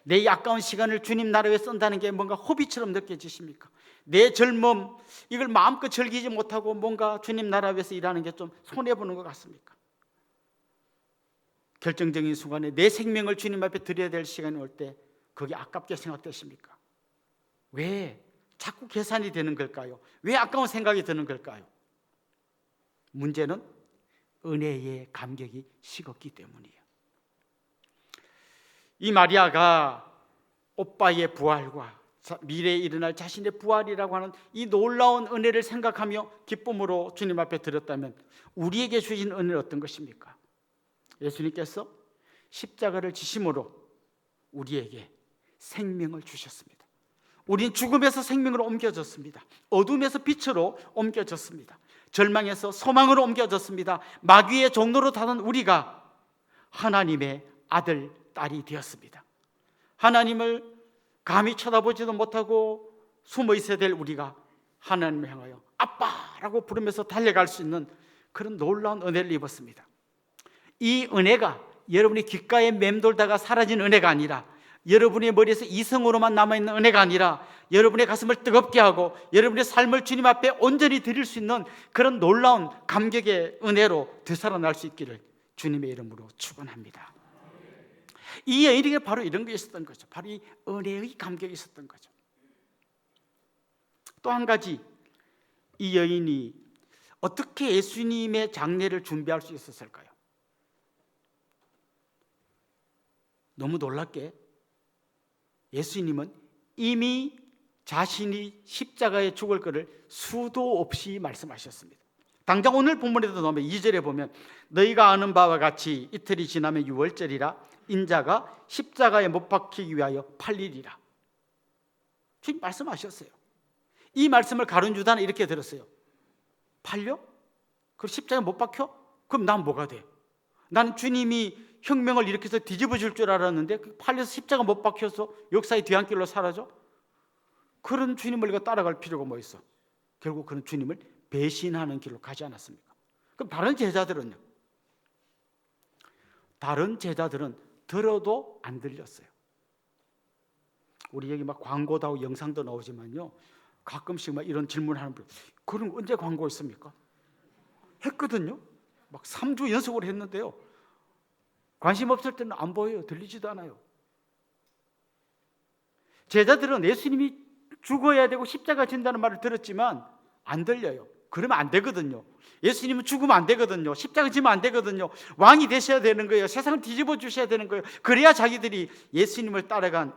내 이 아까운 시간을 주님 나라 위해 쓴다는 게 뭔가 허비처럼 느껴지십니까? 내 젊음 이걸 마음껏 즐기지 못하고 뭔가 주님 나라 위해서 일하는 게 좀 손해보는 것 같습니까? 결정적인 순간에 내 생명을 주님 앞에 드려야 될 시간이 올 때 그게 아깝게 생각되십니까? 왜 자꾸 계산이 되는 걸까요? 왜 아까운 생각이 드는 걸까요? 문제는 은혜의 감격이 식었기 때문이에요. 이 마리아가 오빠의 부활과 미래에 일어날 자신의 부활이라고 하는 이 놀라운 은혜를 생각하며 기쁨으로 주님 앞에 드렸다면 우리에게 주신 은혜는 어떤 것입니까? 예수님께서 십자가를 지심으로 우리에게 생명을 주셨습니다. 우린 죽음에서 생명으로 옮겨졌습니다. 어둠에서 빛으로 옮겨졌습니다. 절망에서 소망으로 옮겨졌습니다. 마귀의 종로로 타던 우리가 하나님의 아들, 딸이 되었습니다. 하나님을 감히 쳐다보지도 못하고 숨어 있어야 될 우리가 하나님을 향하여 아빠라고 부르면서 달려갈 수 있는 그런 놀라운 은혜를 입었습니다. 이 은혜가 여러분의 귓가에 맴돌다가 사라진 은혜가 아니라 여러분의 머리에서 이성으로만 남아있는 은혜가 아니라 여러분의 가슴을 뜨겁게 하고 여러분의 삶을 주님 앞에 온전히 드릴 수 있는 그런 놀라운 감격의 은혜로 되살아날 수 있기를 주님의 이름으로 축원합니다. 이 여인에게 바로 이런 게 있었던 거죠. 바로 이 은혜의 감격이 있었던 거죠. 또 한 가지, 이 여인이 어떻게 예수님의 장례를 준비할 수 있었을까요? 너무 놀랍게 예수님은 이미 자신이 십자가에 죽을 것을 수도 없이 말씀하셨습니다. 당장 오늘 본문에도 나오면 2절에 보면 너희가 아는 바와 같이 이틀이 지나면 유월절이라 인자가 십자가에 못 박히기 위하여 팔리리라. 주님 말씀하셨어요. 이 말씀을 가룟 유다는 이렇게 들었어요. 팔려? 그럼 십자가에 못 박혀? 그럼 난 뭐가 돼? 나는 주님이 혁명을 일으켜서 뒤집어 줄 줄 알았는데 팔려서 십자가 못 박혀서 역사의 뒤안길로 사라져? 그런 주님을 우리가 따라갈 필요가 뭐 있어? 결국 그런 주님을 배신하는 길로 가지 않았습니까? 그럼 다른 제자들은요? 다른 제자들은 들어도 안 들렸어요. 우리 여기 막 광고도 하고 영상도 나오지만요, 가끔씩 막 이런 질문하는 분, 그런 거 언제 광고했습니까? 했거든요. 막 3주 연속으로 했는데요, 관심 없을 때는 안 보여요. 들리지도 않아요. 제자들은 예수님이 죽어야 되고 십자가 진다는 말을 들었지만 안 들려요. 그러면 안 되거든요. 예수님은 죽으면 안 되거든요. 십자가 지면 안 되거든요. 왕이 되셔야 되는 거예요. 세상을 뒤집어 주셔야 되는 거예요. 그래야 자기들이 예수님을 따라간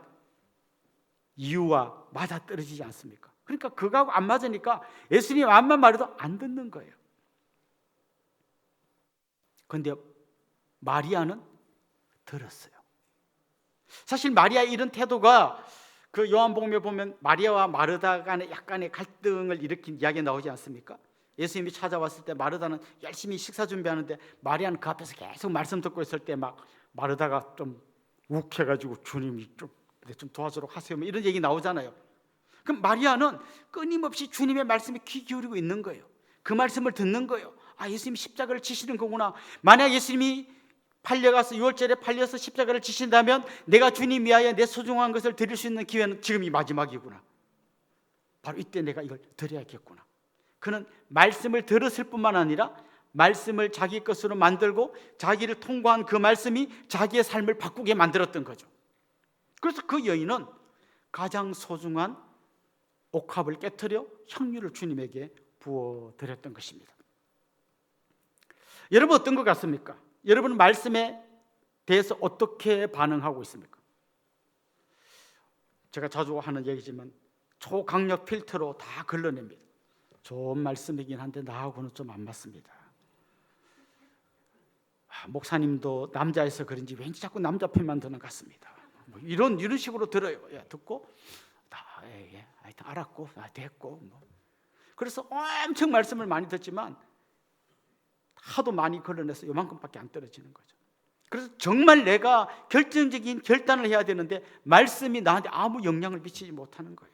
이유와 맞아 떨어지지 않습니까? 그러니까 그거하고 안 맞으니까 예수님 암만 말해도 안 듣는 거예요. 그런데 마리아는 들었어요. 사실 마리아의 이런 태도가 그 요한복음에 보면 마리아와 마르다 간에 약간의 갈등을 일으킨 이야기가 나오지 않습니까? 예수님이 찾아왔을 때 마르다는 열심히 식사 준비하는데 마리아는 그 앞에서 계속 말씀 듣고 있을 때 막 마르다가 좀 욱해가지고 주님이 좀 도와주도록 하세요, 뭐 이런 얘기 나오잖아요. 그럼 마리아는 끊임없이 주님의 말씀에 귀 기울이고 있는 거예요. 그 말씀을 듣는 거예요. 아, 예수님이 십자가를 지시는 거구나. 만약 예수님이 팔려가서 6월절에 팔려서 십자가를 지신다면 내가 주님 위하여 내 소중한 것을 드릴 수 있는 기회는 지금이 마지막이구나. 바로 이때 내가 이걸 드려야겠구나. 그는 말씀을 들었을 뿐만 아니라 말씀을 자기 것으로 만들고 자기를 통과한 그 말씀이 자기의 삶을 바꾸게 만들었던 거죠. 그래서 그 여인은 가장 소중한 옥합을 깨트려 향유를 주님에게 부어드렸던 것입니다. 여러분 어떤 것 같습니까? 여러분 말씀에 대해서 어떻게 반응하고 있습니까? 제가 자주 하는 얘기지만 초강력 필터로 다 걸러냅니다. 좋은 말씀이긴 한데 나하고는 좀 안 맞습니다. 목사님도 남자여서 그런지 왠지 자꾸 남자 편만 드는 것 같습니다. 뭐 이런 식으로 들어요. 듣고 하여튼 알았고 됐고 뭐. 그래서 엄청 말씀을 많이 듣지만 하도 많이 걸러내서 요만큼밖에 안 떨어지는 거죠. 그래서 정말 내가 결정적인 결단을 해야 되는데 말씀이 나한테 아무 영향을 미치지 못하는 거예요.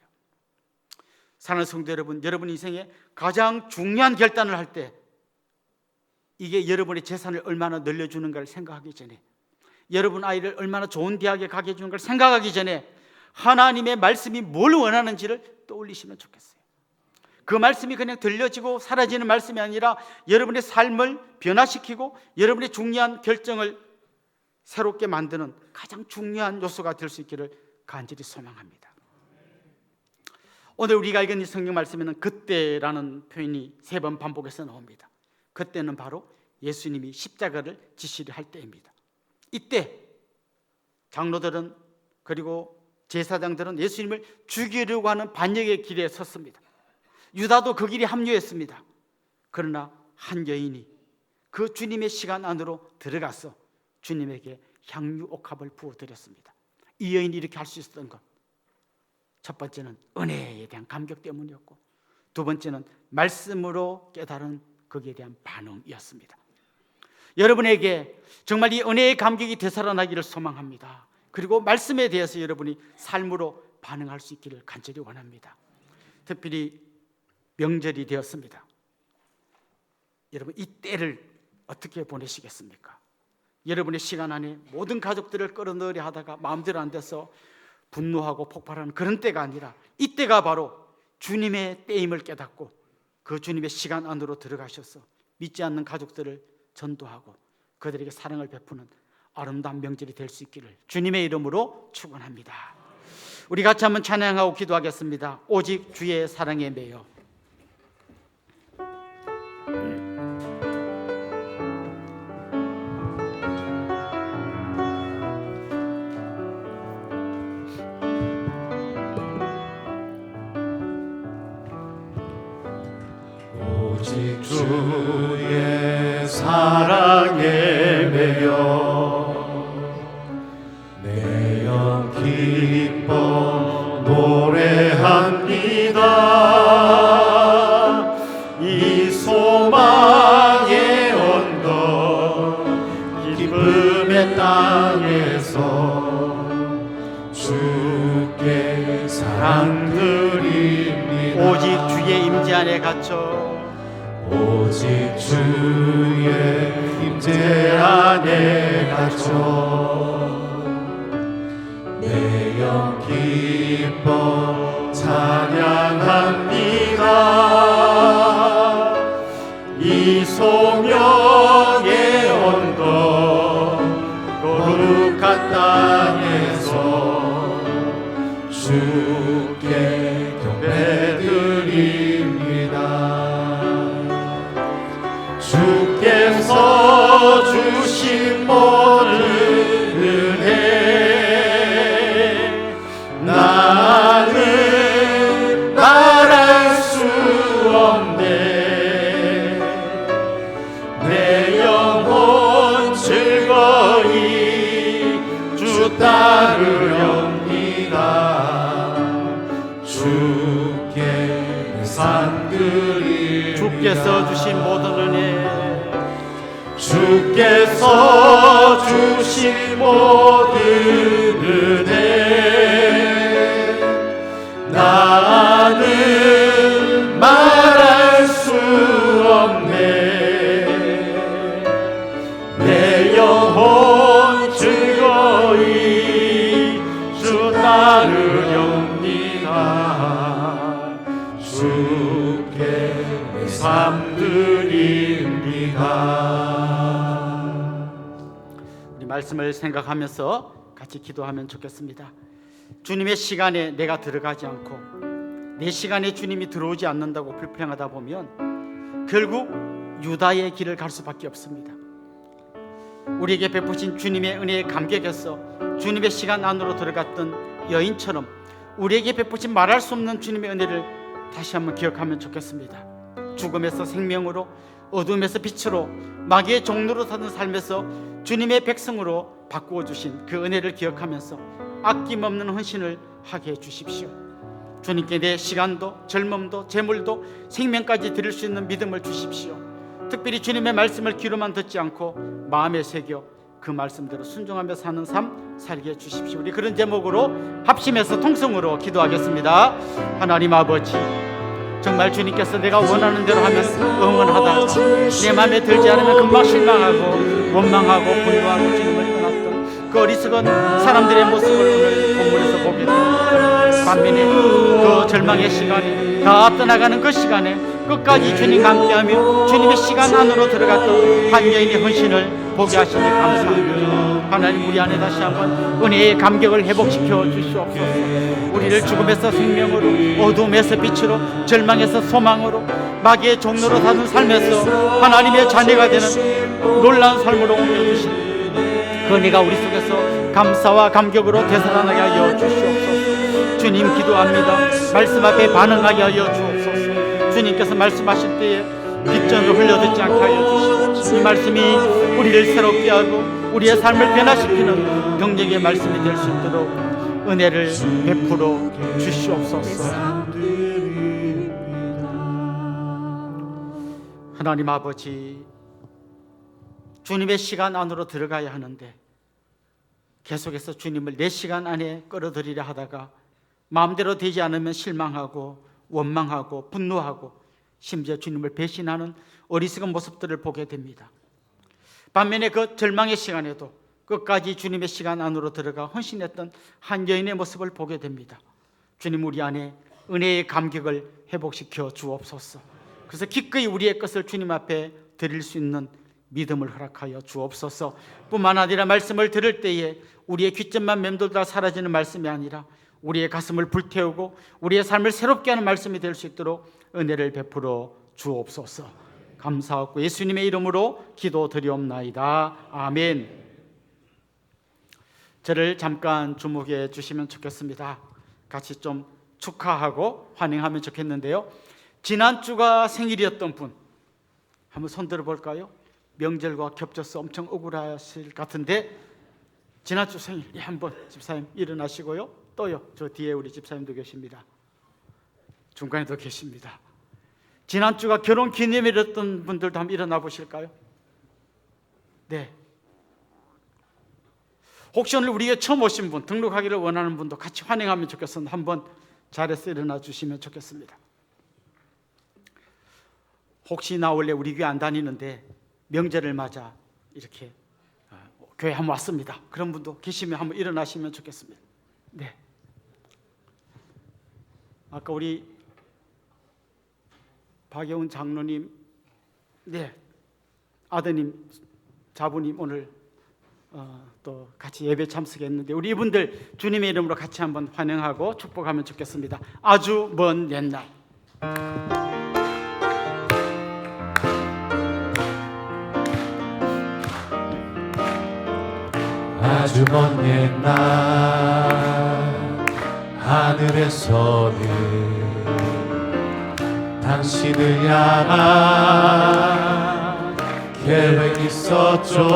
사랑하는 성도 여러분, 여러분 인생에 가장 중요한 결단을 할 때 이게 여러분의 재산을 얼마나 늘려주는가를 생각하기 전에, 여러분 아이를 얼마나 좋은 대학에 가게 해주는 걸 생각하기 전에 하나님의 말씀이 뭘 원하는지를 떠올리시면 좋겠어요. 그 말씀이 그냥 들려지고 사라지는 말씀이 아니라 여러분의 삶을 변화시키고 여러분의 중요한 결정을 새롭게 만드는 가장 중요한 요소가 될 수 있기를 간절히 소망합니다. 오늘 우리가 읽은 이 성경 말씀에는 그때라는 표현이 3번 반복해서 나옵니다. 그때는 바로 예수님이 십자가를 지시를 할 때입니다. 이때 장로들은 그리고 제사장들은 예수님을 죽이려고 하는 반역의 길에 섰습니다. 유다도 그 길에 합류했습니다. 그러나 한 여인이 그 주님의 시간 안으로 들어가서 주님에게 향유 옥합을 부어드렸습니다. 이 여인이 이렇게 할 수 있었던 것, 첫 번째는 은혜에 대한 감격 때문이었고, 두 번째는 말씀으로 깨달은 거기에 대한 반응이었습니다. 여러분에게 정말 이 은혜의 감격이 되살아나기를 소망합니다. 그리고 말씀에 대해서 여러분이 삶으로 반응할 수 있기를 간절히 원합니다. 특별히 명절이 되었습니다. 여러분 이 때를 어떻게 보내시겠습니까? 여러분의 시간 안에 모든 가족들을 끌어넣으려 하다가 마음대로 안 돼서 분노하고 폭발하는 그런 때가 아니라 이때가 바로 주님의 때임을 깨닫고 그 주님의 시간 안으로 들어가셔서 믿지 않는 가족들을 전도하고 그들에게 사랑을 베푸는 아름다운 명절이 될 수 있기를 주님의 이름으로 축원합니다. 우리 같이 한번 찬양하고 기도하겠습니다. 오직 주의 사랑에 매여. 오직 주의 사랑에 매여 내 영 기뻐 노래합니다. 이 소망의 언덕 기쁨의 땅에서 주께 사랑 드립니다. 오직 주의 임재 안에 갇혀 오직 주의 임재 안에 갇혀 내 영 기뻐 찬양합니다. 이 소명의 언덕 거룩한 땅에서 주께 경배드립니다. 주께서 주신 모든 은혜 주께서 주신 모든 은혜 나는 말할 수 없네. 내 영혼 즐거이 주 따르렵니다. 주께 내 삶 드립니다. 우리 말씀을 생각하면서 같이 기도하면 좋겠습니다. 주님의 시간에 내가 들어가지 않고 내 시간에 주님이 들어오지 않는다고 불평하다 보면 결국 유다의 길을 갈 수밖에 없습니다. 우리에게 베푸신 주님의 은혜에 감격해서 주님의 시간 안으로 들어갔던 여인처럼 우리에게 베푸신 말할 수 없는 주님의 은혜를 다시 한번 기억하면 좋겠습니다. 죽음에서 생명으로, 어둠에서 빛으로, 마귀의 종로로 사는 삶에서 주님의 백성으로 바꾸어 주신 그 은혜를 기억하면서 아낌없는 헌신을 하게 해주십시오. 주님께 내 시간도, 젊음도, 재물도, 생명까지 드릴 수 있는 믿음을 주십시오. 특별히 주님의 말씀을 귀로만 듣지 않고 마음에 새겨 그 말씀대로 순종하며 사는 삶 살게 해주십시오. 우리 그런 제목으로 합심해서 통성으로 기도하겠습니다. 하나님 아버지, 정말 주님께서 내가 원하는 대로 하면 응원하다가 내 마음에 들지 않으면 금방 실망하고 원망하고 분노하고 주님을 떠났던 그 어리석은 사람들의 모습을 오늘 본문에서 보게 됩니다. 반면에 그 절망의 시간에, 다 떠나가는 그 시간에 끝까지 주님과 함께하며 주님의 시간 안으로 들어갔던 한 여인의 헌신을 보게 하시니 감사합니다. 하나님, 우리 안에 다시 한번 은혜의 감격을 회복시켜 주시옵소서. 우리를 죽음에서 생명으로, 어둠에서 빛으로, 절망에서 소망으로, 마귀의 종로로 사는 삶에서 하나님의 자녀가 되는 놀라운 삶으로 옮겨주신 그 은혜가 우리 속에서 감사와 감격으로 되살아나게 하여 주시옵소서. 주님 기도합니다. 말씀 앞에 반응하게 하여 주옵소서. 주님께서 말씀하실 때에 빗전으로 흘려듣지 않게 하여 주시고 이 말씀이 우리를 새롭게 하고 우리의 삶을 변화시키는 경력의 말씀이 될 수 있도록 은혜를 베풀어 주시옵소서. 하나님 아버지, 주님의 시간 안으로 들어가야 하는데 계속해서 주님을 내 시간 안에 끌어들이려 하다가 마음대로 되지 않으면 실망하고 원망하고 분노하고 심지어 주님을 배신하는 어리석은 모습들을 보게 됩니다. 반면에 그 절망의 시간에도 끝까지 주님의 시간 안으로 들어가 헌신했던 한 여인의 모습을 보게 됩니다. 주님, 우리 안에 은혜의 감격을 회복시켜 주옵소서. 그래서 기꺼이 우리의 것을 주님 앞에 드릴 수 있는 믿음을 허락하여 주옵소서. 뿐만 아니라 말씀을 들을 때에 우리의 귀점만 맴돌다 사라지는 말씀이 아니라 우리의 가슴을 불태우고 우리의 삶을 새롭게 하는 말씀이 될 수 있도록 은혜를 베풀어 주옵소서. 감사하고 예수님의 이름으로 기도드리옵나이다. 아멘. 저를 잠깐 주목해 주시면 좋겠습니다. 같이 좀 축하하고 환영하면 좋겠는데요. 지난주가 생일이었던 분 한번 손 들어볼까요? 명절과 겹쳐서 엄청 억울하실 것 같은데 지난주 생일 한번 집사님 일어나시고요. 또요, 저 뒤에 우리 집사님도 계십니다. 중간에도 계십니다. 지난주가 결혼 기념일이었던 분들도 한번 일어나 보실까요? 네. 혹시 오늘 우리에게 처음 오신 분, 등록하기를 원하는 분도 같이 환영하면 좋겠습니다. 한번 자리에서 일어나 주시면 좋겠습니다. 혹시 나 원래 우리 교회 안 다니는데 명절을 맞아 이렇게 교회 한번 왔습니다. 그런 분도 계시면 한번 일어나시면 좋겠습니다. 네. 아까 우리 박영훈 장로님, 네, 아드님, 자부님 오늘 또 같이 예배 참석했는데 우리 이분들 주님의 이름으로 같이 한번 환영하고 축복하면 좋겠습니다. 아주 먼 옛날. 아주 먼 옛날 하늘에서는 당신을 향한 계획이 있었죠.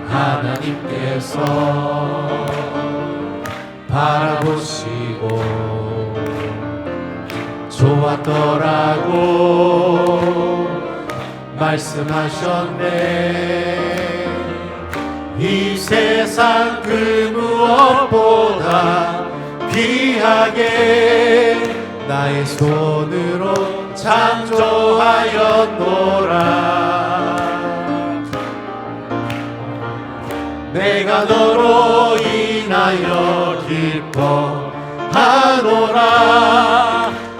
하나님께서 바라보시고 좋았던 없더라고 말씀하셨네. 이 세상 그 무엇보다 귀하게 나의 손으로 창조하였노라. 내가 너로 인하여 기뻐하노라.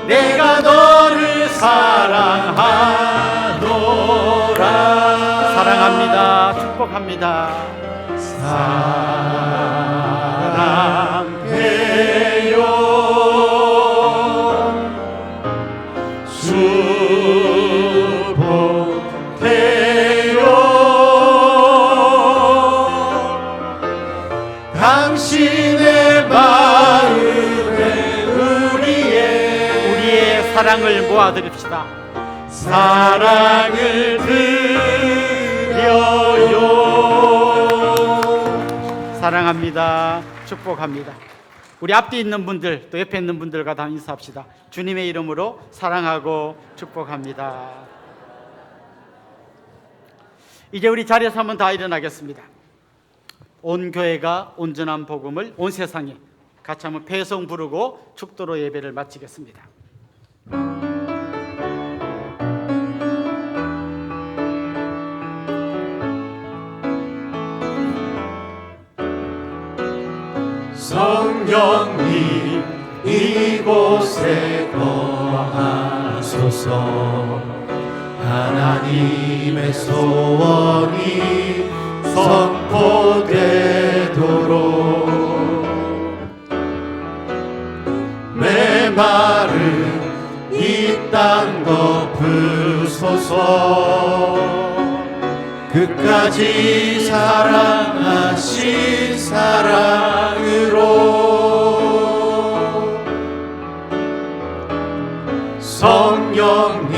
내가 너를 사랑하노라. 사랑합니다. 축복합니다. 사랑해요. 축복해요. 당신의 마음에 우리의 사랑을 모아드립시다. 사랑을 드려요. 사랑합니다. 축복합니다. 우리 앞뒤 있는 분들 또 옆에 있는 분들과 다 인사합시다. 주님의 이름으로 사랑하고 축복합니다. 이제 우리 자리에서 한번 다 일어나겠습니다. 온 교회가 온전한 복음을 온 세상에 같이 한번 배송 부르고 축도로 예배를 마치겠습니다. 성령님 이곳에 거하소서. 하나님의 소원이 선포되도록 메마른 이 땅 덮으소서. 끝까지 사랑하신 사랑으로 성령님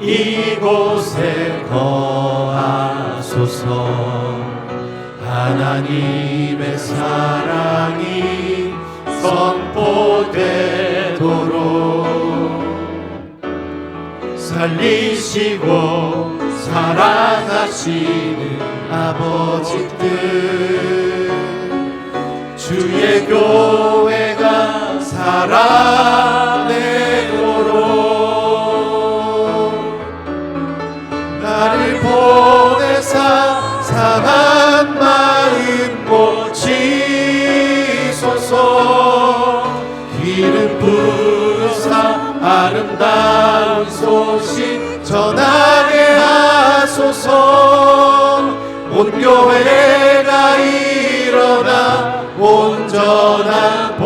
이곳에 거하소서. 하나님의 사랑이 선포되도록 살리시고 사랑하시는 아버지 뜻 주의 교회가 살아내도록 나를 보내사 상한 마음 고치소서. 기름 부으사 아름다운 소식 전하게 하소서. 온 교회가 일어나 온전한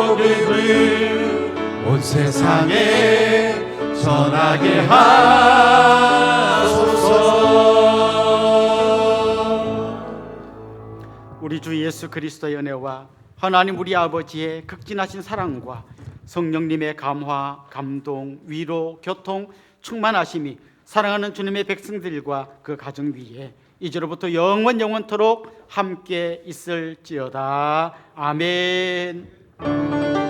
복음을 온 세상에 전하게 하소서. 우리 주 예수 그리스도의 은혜와 하나님 우리 아버지의 극진하신 사랑과 성령님의 감화, 감동, 위로, 교통, 충만하심이 사랑하는 주님의 백성들과 그 가정 위에 이제로부터 영원토록 함께 있을지어다. 아멘.